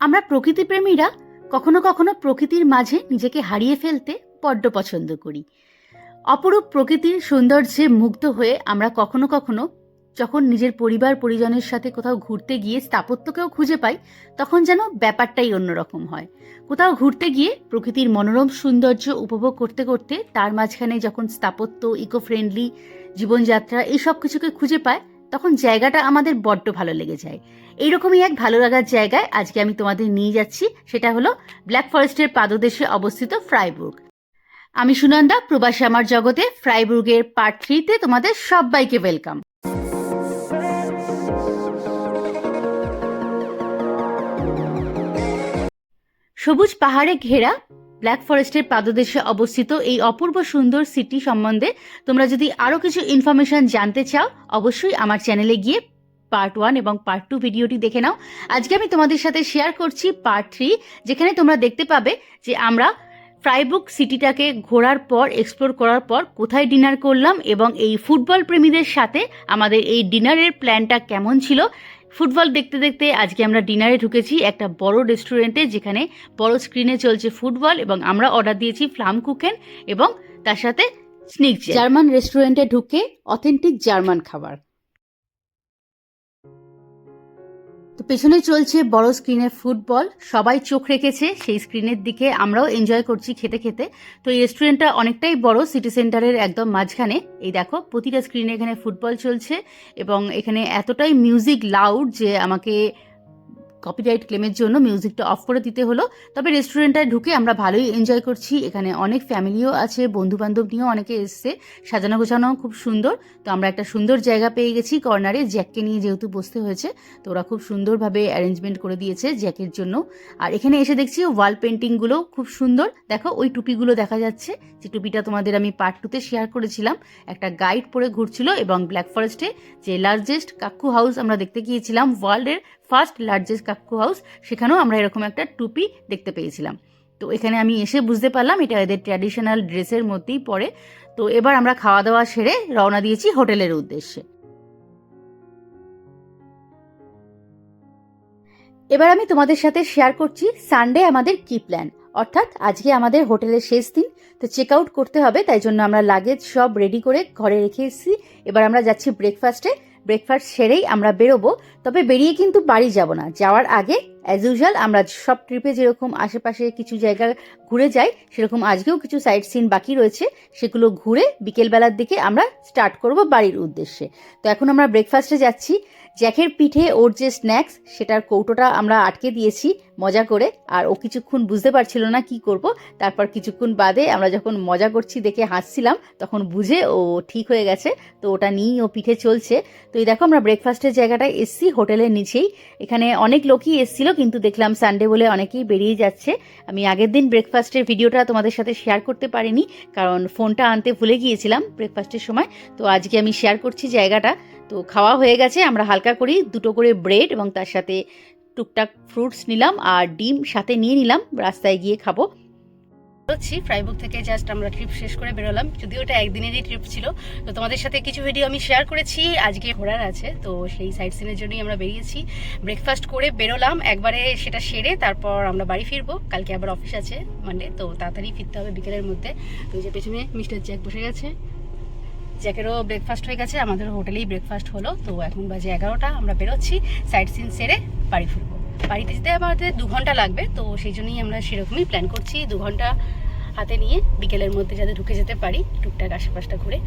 আমরা প্রকৃতিপ্রেমীরা কখনো কখনো প্রকৃতির মাঝে নিজেকে হারিয়ে ফেলতে বড্ড পছন্দ করি। অপরূপ প্রকৃতির সৌন্দর্যে মুগ্ধ হয়ে আমরা কখনো কখনো যখন নিজের পরিবার পরিজনের সাথে কোথাও ঘুরতে গিয়ে স্থাপত্যকেও খুঁজে পাই, তখন যেন ব্যাপারটাই অন্যরকম হয়। কোথাও ঘুরতে গিয়ে প্রকৃতির মনোরম সৌন্দর্য উপভোগ করতে করতে তার মাঝখানে যখন স্থাপত্য, ইকো ফ্রেন্ডলি জীবনযাত্রা এই সব কিছুকে খুঁজে পায়, তখন জায়গাটা আমাদের বড্ড ভালো লেগে যায়। এইরকমই এক ভালো লাগার জায়গায় আজকে আমি তোমাদের নিয়ে যাচ্ছি, সেটা হলো ব্ল্যাক ফরেস্টের পাদদেশে অবস্থিত ফ্রাইবুর্গ। আমি সুনন্দা, প্রবাসী আমার জগতে ফ্রাইবুর্গের পার্ট 3-তে তোমাদের সবাইকে ওয়েলকাম। সবুজ পাহাড়ে ঘেরা ব্ল্যাক ফরেস্টের পাদদেশে অবস্থিত এই অপূর্ব সুন্দর সিটি সম্বন্ধে তোমরা যদি আরও কিছু ইনফরমেশন জানতে চাও, অবশ্যই আমার চ্যানেলে গিয়ে পার্ট 1 এবং পার্ট 2 ভিডিওটি দেখে নাও। আজকে আমি তোমাদের সাথে শেয়ার করছি পার্ট 3, যেখানে তোমরা দেখতে পাবে যে আমরা ফ্রাইবুর্গ সিটিটাকে ঘোরার পর, এক্সপ্লোর করার পর কোথায় ডিনার করলাম এবং এই ফুটবল প্রেমীদের সাথে আমাদের এই ডিনারের প্ল্যানটা কেমন ছিল। ফুটবল দেখতে দেখতে আজকে আমরা ডিনারে ঢুকেছি একটা বড় রেস্টুরেন্টে, যেখানে বড় স্ক্রিনে চলছে ফুটবল এবং আমরা অর্ডার দিয়েছি ফ্লামকুকেন এবং তার সাথে স্নিকজেল। জার্মান রেস্টুরেন্টে ঢুকে অথেন্টিক জার্মান খাবার। তো পেছনে চলছে বড় স্ক্রিনে ফুটবল, সবাই চোখ রেখেছে সেই স্ক্রিনের দিকে, আমরাও এনজয় করছি খেতে খেতে। তো এই রেস্টুরেন্টটা অনেকটাই বড়, সিটি সেন্টারের একদম মাঝখানে। এই দেখো প্রতিটা স্ক্রিনে এখানে ফুটবল চলছে এবং এখানে এতটাই মিউজিক লাউড যে আমাকে কপিরাইট ক্লেমের জন্য মিউজিকটা অফ করে দিতে হলো। তবে রেস্টুরেন্টটায় ঢুকে আমরা ভালোই এনজয় করছি। এখানে অনেক ফ্যামিলিও আছে, বন্ধুবান্ধব নিয়েও অনেকে এসছে, সাজানো গোছানো খুব সুন্দর। তো আমরা একটা সুন্দর জায়গা পেয়ে গেছি কর্নারে, জ্যাককে নিয়ে যেহেতু বসতে হয়েছে, তো ওরা খুব সুন্দরভাবে অ্যারেঞ্জমেন্ট করে দিয়েছে জ্যাকের জন্য। আর এখানে এসে দেখছি ওয়াল পেন্টিংগুলো খুব সুন্দর। দেখো ওই টুপিগুলো দেখা যাচ্ছে, যে টুপিটা তোমাদের আমি পার্ট 2-তে শেয়ার করেছিলাম। একটা গাইড পরে ঘুরছিল এবং ব্ল্যাক ফরেস্টে যে লার্জেস্ট কাক্কু হাউস আমরা দেখতে গিয়েছিলাম, ওয়ার্ল্ডের ফার্স্ট লার্জেস্ট কাক্কু হাউস, সেখানেও আমরা এরকম একটা টুপি দেখতে পেয়েছিলাম। তো এখানে আমি এসে বুঝতে পারলাম এটা এদের ট্র্যাডিশনাল ড্রেসের মধ্যেই পড়ে। তো এবার আমরা খাওয়া দাওয়া সেরে রওনা দিয়েছি হোটেলের উদ্দেশ্যে। এবার আমি তোমাদের সাথে শেয়ার করছি সানডে আমাদের কি প্ল্যান। অর্থাৎ আজকে আমাদের হোটেলের শেষ দিন, তো চেক আউট করতে হবে, তাই জন্য আমরা লাগেজ সব রেডি করে ঘরে রেখে এসেছি। এবার আমরা যাচ্ছি ব্রেকফাস্টে। ব্রেকফাস্ট সেরেই আমরা বেরোবো। তবে বেরিয়ে কিন্তু বাড়ি যাব না, যাওয়ার আগে অ্যাজ ইউজুয়াল আমরা সব ট্রিপে যেরকম আশেপাশে কিছু জায়গা ঘুরে যাই, সেরকম আজকেও কিছু সাইট সিন বাকি রয়েছে, সেগুলো ঘুরে বিকেলবেলার দিকে আমরা স্টার্ট করব বাড়ির উদ্দেশ্যে। তো এখন আমরা ব্রেকফাস্টে যাচ্ছি। জ্যাকের পিঠে ওর যে স্ন্যাক্স, সেটার কৌটোটা আমরা আটকে দিয়েছি মজা করে, আর ও কিছুক্ষণ বুঝতে পারছিল না কি করব। তারপর কিছুক্ষণ বাদে আমরা যখন মজা করছি দেখে হাসছিলাম, তখন বুঝে ও ঠিক হয়ে গেছে, তো ওটা নিয়েই ও পিঠে চলছে। তো এই দেখো আমরা ব্রেকফাস্টের জায়গাটায় এসছি হোটেলের নিচেই। এখানে অনেক লোকই এসছিল, কিন্তু দেখলাম সানডে বলে অনেকেই বেরিয়ে যাচ্ছে। আমি আগের দিন ব্রেকফাস্টের ভিডিওটা তোমাদের সাথে শেয়ার করতে পারিনি, কারণ ফোনটা আনতে ভুলে গিয়েছিলাম ব্রেকফাস্টের সময়। তো আজকে আমি শেয়ার করছি জায়গাটা। তো খাওয়া হয়ে গেছে, আমরা হালকা করি 2টো করে ব্রেড এবং তার সাথে টুকটাক ফ্রুটস নিলাম আর ডিম সাথে নিয়ে নিলাম, রাস্তায় গিয়ে খাবো। হচ্ছি ফ্রাইবুর্গ থেকে জাস্ট আমরা ট্রিপ শেষ করে বেরোলাম, যদিও এটা একদিনেরই ট্রিপ ছিল। তো তোমাদের সাথে কিছু ভিডিও আমি শেয়ার করেছি, আজকে ঘোরার আছে, তো সেই সাইট সিনের জন্যই আমরা বেরিয়েছি। ব্রেকফাস্ট করে বেরোলাম একবারে, সেটা সেরে তারপর আমরা বাড়ি ফিরবো। কালকে আবার অফিস আছে মানডে, তো তাড়াতাড়ি ফিরতে হবে বিকেলের মধ্যে। তো এই যে পেছনে মিস্টার জ্যাক বসে গেছে, জ্যাকেরও ব্রেকফাস্ট হয়ে গেছে, আমাদের হোটেলেই ব্রেকফাস্ট হলো। তো এখন বাজে 11টা, আমরা বেরোচ্ছি সাইট সিন সেরে বাড়ি ফিরবো। বাড়িতে যেতে আমাদের 2 ঘন্টা লাগবে, তো সেই জন্যই আমরা সেরকমই প্ল্যান করছি, 2 ঘন্টা হাতে নিয়ে বিকেলের মধ্যে যাতে ঢুকে যেতে পারি টুকটাক আশেপাশটা ঘুরে।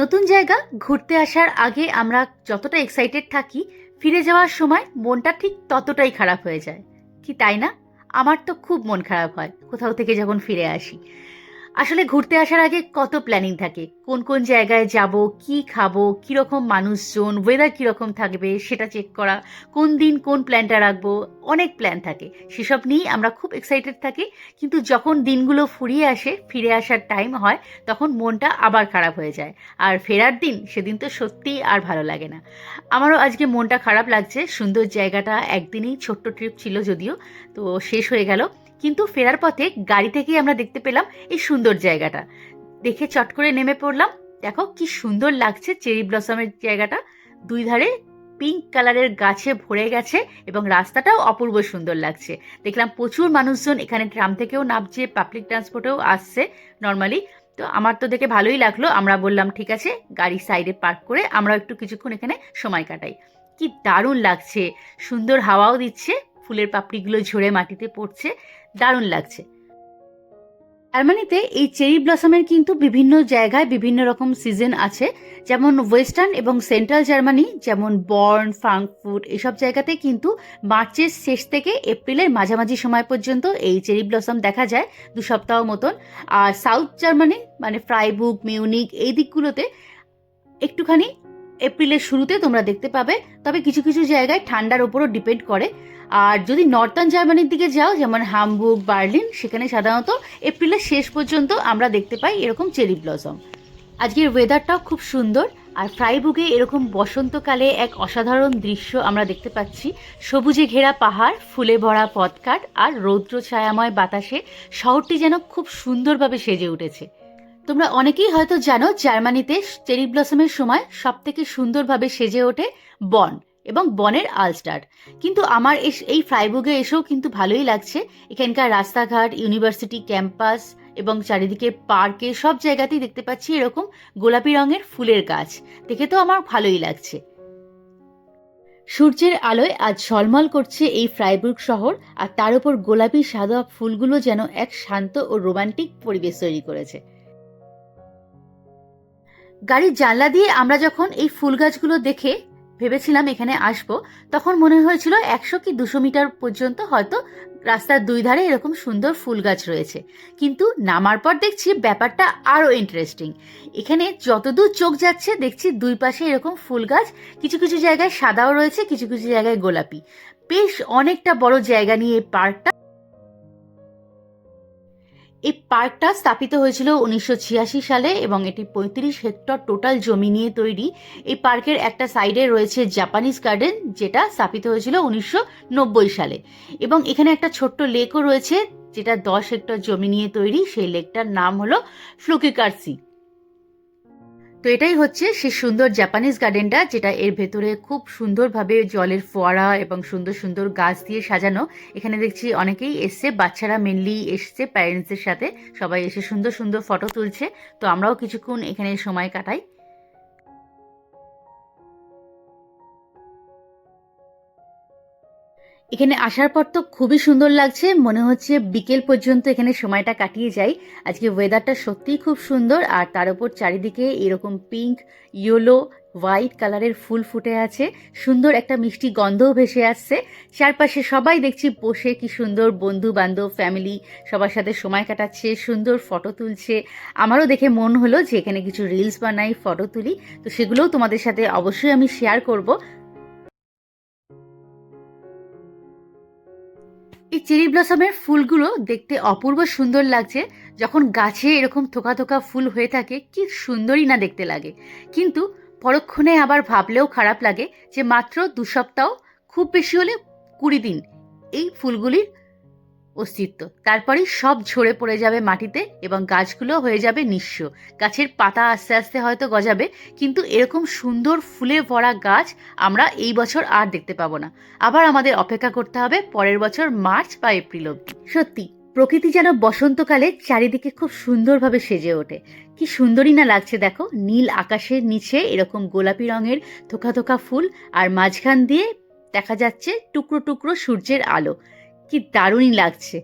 নতুন জায়গা ঘুরতে আসার আগে আমরা যতটা এক্সাইটেড থাকি, ফিরে যাওয়ার সময় মনটা ঠিক ততটাই খারাপ হয়ে যায়, কি তাই না? আমার তো খুব মন খারাপ হয় কোথাও থেকে যখন ফিরে আসি। আসলে ঘুরতে আসার আগে কত প্ল্যানিং থাকে, কোন কোন জায়গায় যাব, কি খাবো, কীরকম মানুষজন, ওয়েদার কীরকম থাকবে সেটা চেক করা, কোন দিন কোন প্ল্যানটা রাখবো, অনেক প্ল্যান থাকে। সেসব নিয়েই আমরা খুব এক্সাইটেড থাকি, কিন্তু যখন দিনগুলো ফুরিয়ে আসে, ফিরে আসার টাইম হয়, তখন মনটা আবার খারাপ হয়ে যায়। আর ফেরার দিন, সেদিন তো সত্যিই আর ভালো লাগে না। আমারও আজকে মনটা খারাপ লাগছে। সুন্দর জায়গাটা একদিনেই ছোট্ট ট্রিপ ছিল যদিও, তো শেষ হয়ে গেল। কিন্তু ফেরার পথে গাড়ি থেকেই আমরা দেখতে পেলাম এই সুন্দর জায়গাটা, দেখে চট করে নেমে পড়লাম। দেখো কি সুন্দর লাগছে চেরি ব্লসমের জায়গাটা, 2 ধারে পিঙ্ক কালারের গাছে ভরে গেছে এবং রাস্তাটাও অপূর্ব সুন্দর লাগছে। দেখলাম প্রচুর মানুষজন এখানে ট্রাম থেকেও নামছে, পাবলিক ট্রান্সপোর্টেও আসছে নর্মালি। তো আমার তো দেখে ভালোই লাগলো। আমরা বললাম ঠিক আছে, গাড়ি সাইডে পার্ক করে আমরা একটু কিছুক্ষণ এখানে সময় কাটাই। কি দারুণ লাগছে, সুন্দর হাওয়াও দিচ্ছে, ফুলের পাপড়িগুলো ঝরে মাটিতে পড়ছে, দারুণ লাগছে। জার্মানিতে এই চেরি ব্লসমের কিন্তু বিভিন্ন জায়গায় বিভিন্ন রকম সিজন আছে। যেমন ওয়েস্টার্ন এবং সেন্ট্রাল জার্মানি, যেমন বর্ন, ফ্রাঙ্কফুর্ট, এসব জায়গাতে কিন্তু মার্চের শেষ থেকে এপ্রিলের মাঝামাঝি সময় পর্যন্ত এই চেরি ব্লসম দেখা যায় 2 সপ্তাহ মতন। আর সাউথ জার্মানি মানে ফ্রাইবুর্গ, মিউনিক, এই দিকগুলোতে একটুখানি এপ্রিলের শুরুতে তোমরা দেখতে পাবে। তবে কিছু কিছু জায়গায় ঠান্ডার ওপরও ডিপেন্ড করে। আর যদি নর্থার্ন জার্মানির দিকে যাও, যেমন হামবুর্গ, বার্লিন, সেখানে সাধারণত এপ্রিলের শেষ পর্যন্ত আমরা দেখতে পাই এরকম চেরি ব্লসম। আজকের ওয়েদারটাও খুব সুন্দর। আর ফ্রাইবুর্গে এরকম বসন্তকালে এক অসাধারণ দৃশ্য আমরা দেখতে পাচ্ছি। সবুজে ঘেরা পাহাড়, ফুলে ভরা পথঘাট আর রৌদ্র ছায়াময় বাতাসে শহরটি যেন খুব সুন্দরভাবে সেজে উঠেছে। তোমরা অনেকেই হয়তো জানো, জার্মানিতে চেরি ব্লসমের সময় সব থেকে সুন্দরভাবে সেজে ওঠে বন এবং বনের আলস্টার। কিন্তু আমার এই ফ্রাইবুর্গে এসেও কিন্তু ভালোই লাগছে। এখানকার রাস্তাঘাট, ইউনিভার্সিটি ক্যাম্পাস এবং চারিদিকে পার্কে সব জায়গাতেই দেখতে পাচ্ছি এরকম গোলাপি রঙের ফুলের গাছ। দেখে তো আমার ভালোই লাগছে। সূর্যের আলোয় আজ ঝলমল করছে এই ফ্রাইবুর্গ শহর, আর তার উপর গোলাপি সাদা ফুলগুলো যেন এক শান্ত ও রোমান্টিক পরিবেশ তৈরি করেছে। গাড়ির জানলা দিয়ে আমরা যখন এই ফুল গাছগুলো দেখে ভেবেছিলাম এখানে আসবো, তখন মনে হয়েছিল 100 কি 200 মিটার পর্যন্ত হয়তো রাস্তার দুই ধারে এরকম সুন্দর ফুল গাছ রয়েছে। কিন্তু নামার পর দেখছি ব্যাপারটা আরো ইন্টারেস্টিং। এখানে যতদূর চোখ যাচ্ছে দেখছি দুই পাশে এরকম ফুল গাছ, কিছু কিছু জায়গায় সাদাও রয়েছে, কিছু কিছু জায়গায় গোলাপি। বেশ অনেকটা বড় জায়গা নিয়ে এই পার্কটা স্থাপিত হয়েছিল 1986 সালে এবং এটি 35 হেক্টর টোটাল জমি নিয়ে তৈরি। এই পার্কের একটা সাইডে রয়েছে জাপানিজ গার্ডেন, যেটা স্থাপিত হয়েছিল 1990 সালে, এবং এখানে একটা ছোট্ট লেকও রয়েছে যেটা 10 হেক্টর জমি নিয়ে তৈরি। সেই লেকটার নাম হলো ফ্লুকেকার্সি। তো এটাই হচ্ছে সেই সুন্দর জাপানিজ গার্ডেনটা, যেটা এর ভেতরে খুব সুন্দরভাবে জলের ফোয়ারা এবং সুন্দর সুন্দর গাছ দিয়ে সাজানো। এখানে দেখছি অনেকেই এসছে, বাচ্চারা মেনলি এসছে প্যারেন্টসদের সাথে, সবাই এসে সুন্দর সুন্দর ফটো তুলছে। তো আমরাও কিছুক্ষণ এখানে সময় কাটাই। এখানে আসার পর তো খুবই সুন্দর লাগছে, মনে হচ্ছে বিকেল পর্যন্ত এখানে সময়টা কাটিয়ে যাই। আজকে ওয়েদারটা সত্যিই খুব সুন্দর, আর তার উপর চারিদিকে এরকম পিঙ্ক, ইয়েলো, হোয়াইট কালারের ফুল ফুটে আছে, সুন্দর একটা মিষ্টি গন্ধও ভেসে আসছে। চারপাশে সবাই দেখছি বসে কি সুন্দর বন্ধু বান্ধব, ফ্যামিলি সবার সাথে সময় কাটাচ্ছে, সুন্দর ফটো তুলছে। আমারও দেখে মন হলো যে এখানে কিছু রিলস বানাই, ফটো তুলি। তো সেগুলোও তোমাদের সাথে অবশ্যই আমি শেয়ার করব। এই চেরি ব্লসমের ফুলগুলো দেখতে অপূর্ব সুন্দর লাগছে। যখন গাছে এরকম থোকা থোকা ফুল হয়ে থাকে কি সুন্দরই না দেখতে লাগে। কিন্তু পরক্ষণে আবার ভাবলেও খারাপ লাগে যে মাত্র 2 সপ্তাহ, খুব বেশি হলে 20 দিন এই ফুলগুলির অস্তিত্ব, তারপরেই সব ঝরে পড়ে যাবে মাটিতে এবং গাছগুলো হয়ে যাবে নিঃস্ব। গাছের পাতা আস্তে আস্তে হয়তো গজাবে, কিন্তু এরকম সুন্দর ফুলে ভরা গাছ আমরা এই বছর আর দেখতে পাবো না। আবার আমাদের অপেক্ষা করতে হবে পরের বছর মার্চ বা এপ্রিল অবধি। সত্যি প্রকৃতি যেন বসন্তকালে চারিদিকে খুব সুন্দরভাবে সেজে ওঠে। কি সুন্দরই না লাগছে দেখো, নীল আকাশের নিচে এরকম গোলাপি রঙের থোকা থোকা ফুল, আর মাঝখান দিয়ে দেখা যাচ্ছে টুকরো টুকরো সূর্যের আলো। কি দারুণই লাগছে।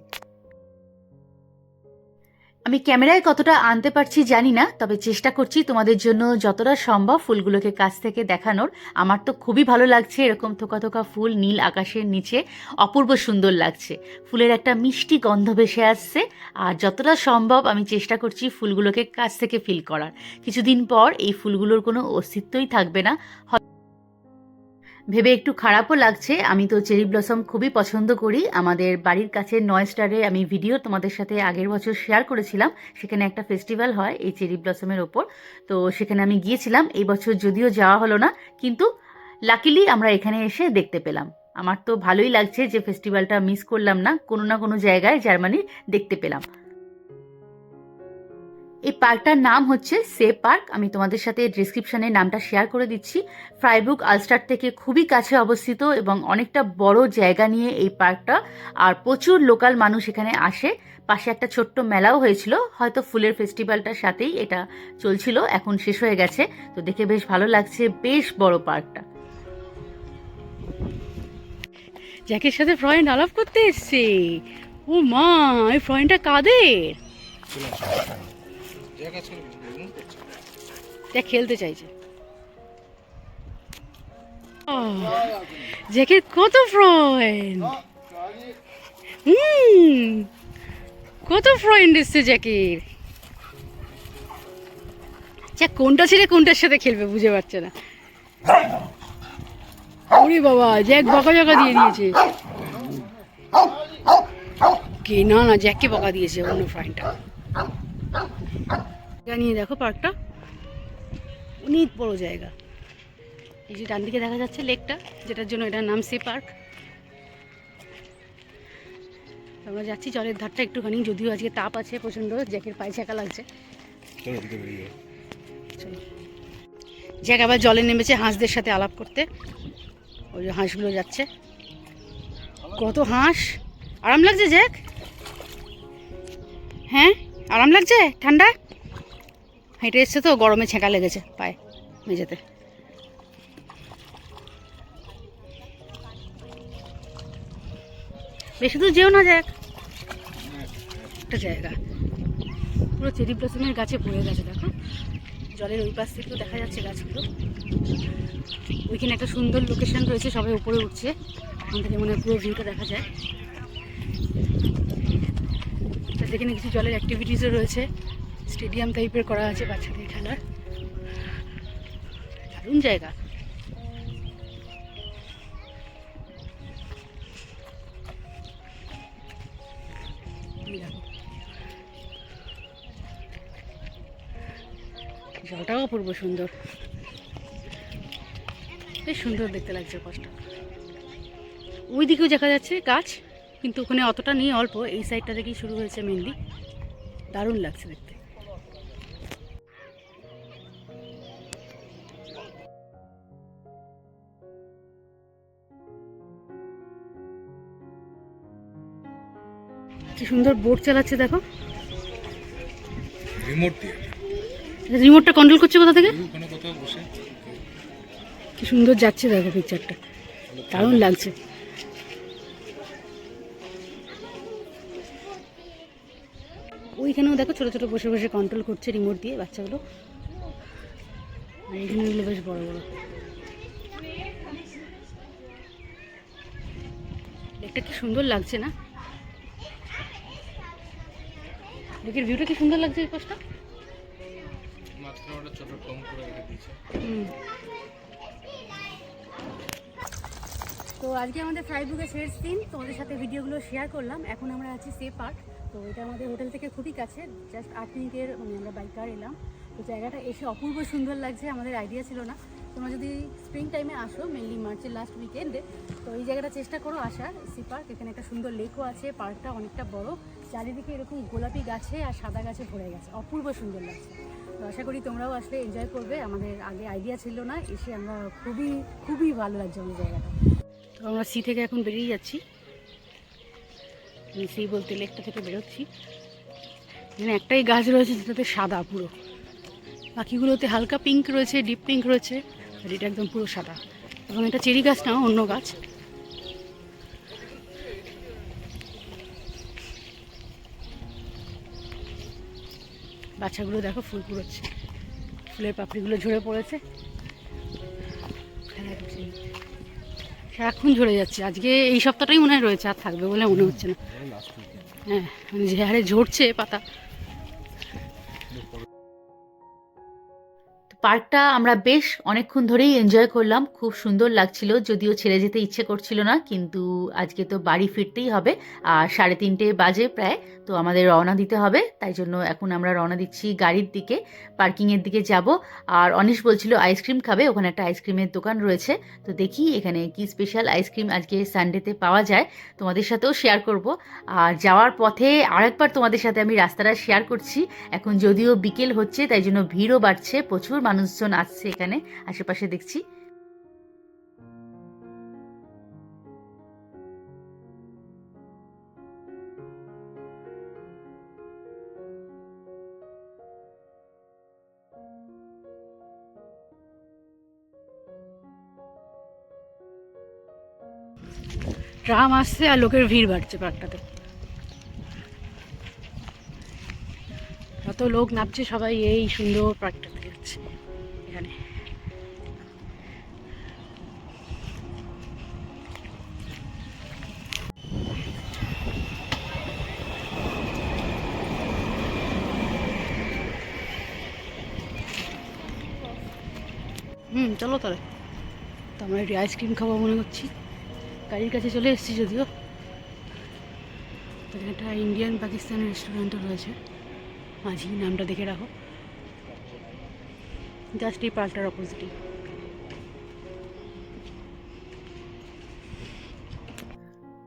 আমি ক্যামেরায় কতটা আনতে পারছি জানি না, তবে চেষ্টা করছি তোমাদের জন্য যতটা সম্ভব ফুলগুলোকে কাছ থেকে দেখানোর। আমার তো খুবই ভালো লাগছে, এরকম থোকা থোকা ফুল নীল আকাশের নিচে অপূর্ব সুন্দর লাগছে। ফুলের একটা মিষ্টি গন্ধ ভেসে আসছে, আর যতটা সম্ভব আমি চেষ্টা করছি ফুলগুলোকে কাছ থেকে ফিল করার। কিছুদিন পর এই ফুলগুলোর কোনো অস্তিত্বই থাকবে না। ভেবে একটু খারাপও লাগছে। আমি তো চেরি ব্লসম খুবই পছন্দ করি। আমাদের বাড়ির কাছে নয়স্টারে আমি ভিডিও তোমাদের সাথে আগের বছর শেয়ার করেছিলাম, সেখানে একটা ফেস্টিভ্যাল হয় এই চেরি ব্লসমের ওপর। তো সেখানে আমি গিয়েছিলাম, এই বছর যদিও যাওয়া হলো না, কিন্তু লাকিলি আমরা এখানে এসে দেখতে পেলাম। আমার তো ভালোই লাগছে যে ফেস্টিভ্যালটা মিস করলাম না, কোনো না কোনো জায়গায় জার্মানির দেখতে পেলাম। এই পার্কটার নাম হচ্ছে সেফ পার্ক। আমি তোমাদের সাথে ডিসক্রিপশনে নামটা শেয়ার করে দিচ্ছি। ফ্রাইবুর্গ আলস্টার থেকে খুবই কাছে অবস্থিত এবং অনেকটা বড় জায়গা নিয়ে এই পার্কটা, আর প্রচুর লোকাল মানুষ এখানে আসে। পাশে একটা ছোট্ট মেলাও হয়েছিল, হয়তো ফুলের ফেস্টিভ্যালটার সাথেই এটা চলছিল, এখন শেষ হয়ে গেছে। তো দেখে বেশ ভালো লাগছে, বেশ বড় পার্কটা। জ্যাকের সাথে ফ্রেন্ড আলাপ করতে এসছে। ও মা, এই ফ্রেন্ডটা কাদের? জ্যাক খেলতে চাইছে। জ্যাকের কত ফ্রেন্ড, কত ফ্রেন্ড এসছে জ্যাকের। জ্যাক কোনটা ছেড়ে কোনটার সাথে খেলবে বুঝে পারছে না। ওরে বাবা, জ্যাক বকা জকা দিয়ে দিয়েছে। কে না না, জ্যাককে বকা দিয়েছে অন্য ফ্রেন্ডটা। নিয়ে দেখো পার্কটা অনেক বড় জায়গা। এই যে ডান দিকে দেখা যাচ্ছে লেকটা, যেটার জন্য এটার নাম সে পার্ক। আমরা যাচ্ছি জলের ধারটা একটুখানি, যদিও আজকে তাপ আছে প্রচণ্ড, জ্যাকের পায়ে ছাকা লাগছে। চলো, জ্যাক আবার জলে নেমেছে হাঁসদের সাথে আলাপ করতে। ওই যে হাঁসগুলো যাচ্ছে, কত হাঁস। আরাম লাগছে জ্যাক? হ্যাঁ আরাম লাগছে, ঠান্ডা হেঁটে এসছে তো, গরমে ছেঁকা লেগেছে পায়ে মেঝেতে। বেশি দূর যেও না জ্যাক, একটা জায়গা পুরো চেরি ব্লসমের গাছে ভরে গেছে। দেখো জলের ওই পাশ থেকেও দেখা যাচ্ছে গাছগুলো। ওইখানে একটা সুন্দর লোকেশন রয়েছে, সবাই উপরে উঠছে, ওখান থেকে মনে হয় পুরো ভিউটা দেখা যায়। সেখানে কিছু জলের অ্যাক্টিভিটিসও রয়েছে, স্টেডিয়াম টাইপের করা আছে বাচ্চাদের খেলার। দারুণ জায়গা। জলটাও অপূর্ব সুন্দর, বেশ সুন্দর দেখতে লাগছে পাশটা। ওই দিকেও দেখা যাচ্ছে গাছ, কিন্তু ওখানে অতটা নেই, অল্প। এই সাইডটা থেকেই শুরু হয়েছে মেনলি। দারুণ লাগছে দেখতে। কি সুন্দর বোট চালাচ্ছে দেখো, রিমোট দিয়ে। রিমোটটা কন্ট্রোল করছে কোথা থেকে? কি সুন্দর যাচ্ছে দেখো পিকচারটা, দারুণ লাগছে। ওইখানেও দেখো ছোট ছোট বসে বসে কন্ট্রোল করছে রিমোট দিয়ে বাচ্চাগুলো। আর এইখানেগুলো বেশ বড় বড়। লেকটা কি সুন্দর লাগছে না? লেকের ভিউটা কি সুন্দর লাগছে এই পাশটা। তো আজকে আমাদের ফ্রাইবুর্গে শেষ দিন, তোমাদের সাথে ভিডিওগুলো শেয়ার করলাম। এখন আমরা আছি সে পার্ক। তো এটা আমাদের হোটেল থেকে খুবই কাছে, জাস্ট 8 মিনিটের, মানে আমরা বাইক কার এলাম। তো জায়গাটা এসে অপূর্ব সুন্দর লাগছে, আমাদের আইডিয়া ছিল না। তোমরা যদি স্প্রিং টাইমে আসো, মেনলি মার্চের লাস্ট উইকেন্ডে, তো এই জায়গাটা চেষ্টা করো আসার। সি পার্ক, এখানে একটা সুন্দর লেকও আছে, পার্কটা অনেকটা বড়, চারিদিকে এরকম গোলাপি গাছে আর সাদা গাছে ভরে গেছে, অপূর্ব সুন্দর লাগছে। তো আশা করি তোমরাও আসলে এনজয় করবে। আমাদের আগে আইডিয়া ছিল না, এসে আমরা খুবই খুবই ভালো লাগছে আমাদের জায়গাটা। তো আমরা সি থেকে এখন বেরিয়ে যাচ্ছি, সি বলতে লেকটা থেকে বেরোচ্ছি। এখানে একটাই গাছ রয়েছে যেটাতে সাদা পুরো, বাকিগুলোতে হালকা পিঙ্ক রয়েছে, ডিপ পিঙ্ক রয়েছে, আর এটা একদম পুরো সাদা। এবং এটা চেরি গাছ না, অন্য গাছ। বাচ্চাগুলো দেখো ফুল কুড়োচ্ছে, ফুলের পাপড়িগুলো ঝরে পড়েছে, সারাক্ষণ ঝরে যাচ্ছে। আজকে এই সপ্তাহটাই মনে হয় রয়েছে, আর থাকবে বলে মনে হচ্ছে না। হ্যাঁ, মানে যে হারে ঝরছে পাতা। পার্কটা আমরা বেশ অনেকক্ষণ ধরেই এনজয় করলাম, খুব সুন্দর লাগছিল, যদিও ছেড়ে যেতে ইচ্ছে করছিল না, কিন্তু আজকে তো বাড়ি ফিরতেই হবে। আর 3:30 বাজে প্রায়, তো আমাদের রওনা দিতে হবে, তাই জন্য এখন আমরা রওনা দিচ্ছি গাড়ির দিকে, পার্কিংয়ের দিকে যাব। আর অনিশ বলছিল আইসক্রিম খাবে, ওখানে একটা আইসক্রিমের দোকান রয়েছে, তো দেখি এখানে কি স্পেশাল আইসক্রিম আজকে সানডেতে পাওয়া যায়, তোমাদের সাথেও শেয়ার করব। আর যাওয়ার পথে আরেকবার তোমাদের সাথে আমি রাস্তাটা শেয়ার করছি। এখন যদিও বিকেল হচ্ছে, তাই জন্য ভিড়ও বাড়ছে, প্রচুর মানুষজন আসছে এখানে আশেপাশে দেখছি। ট্রাম আসছে আর লোকের ভিড় বাড়ছে পার্কটাতে, কত লোক নামছে, সবাই এই সুন্দর পার্কটাতে যাচ্ছে এখানে। চলো তাহলে, তো আমরা একটু আইসক্রিম খাবো মনে করছি, গাড়ির কাছে চলে এসেছি যদিও। তো একটা ইন্ডিয়ান পাকিস্তানি রেস্টুরেন্টও রয়েছে, মাঝি নামটা দেখে রাখো, জাস্ট এই পার্কটার অপোজিটই।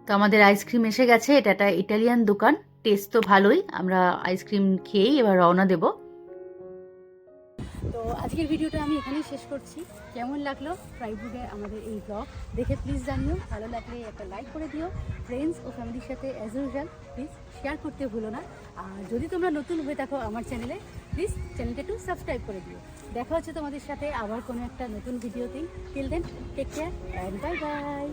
তো আমাদের আইসক্রিম এসে গেছে, এটা একটা ইটালিয়ান দোকান, টেস্ট তো ভালোই। আমরা আইসক্রিম খেয়েই এবার রওনা দেব। তো আজকের ভিডিওটা আমি এখানেই শেষ করছি। কেমন লাগলো ফ্রাইডে আমাদের এই ব্লগ দেখে প্লিজ জানিও, ভালো লাগলে একটা লাইক করে দিও, ফ্রেন্ডস ও ফ্যামিলির সাথে অ্যাজ ইউজুয়াল প্লিজ শেয়ার করতে ভুলো না। আর যদি তোমরা নতুন হয়ে থাকো আমার চ্যানেলে, প্লিজ চ্যানেলটা একটু সাবস্ক্রাইব করে দিও। দেখা হচ্ছে তোমাদের সাথে আবার কোনো একটা নতুন ভিডিওতেই। Till then take care and bye by.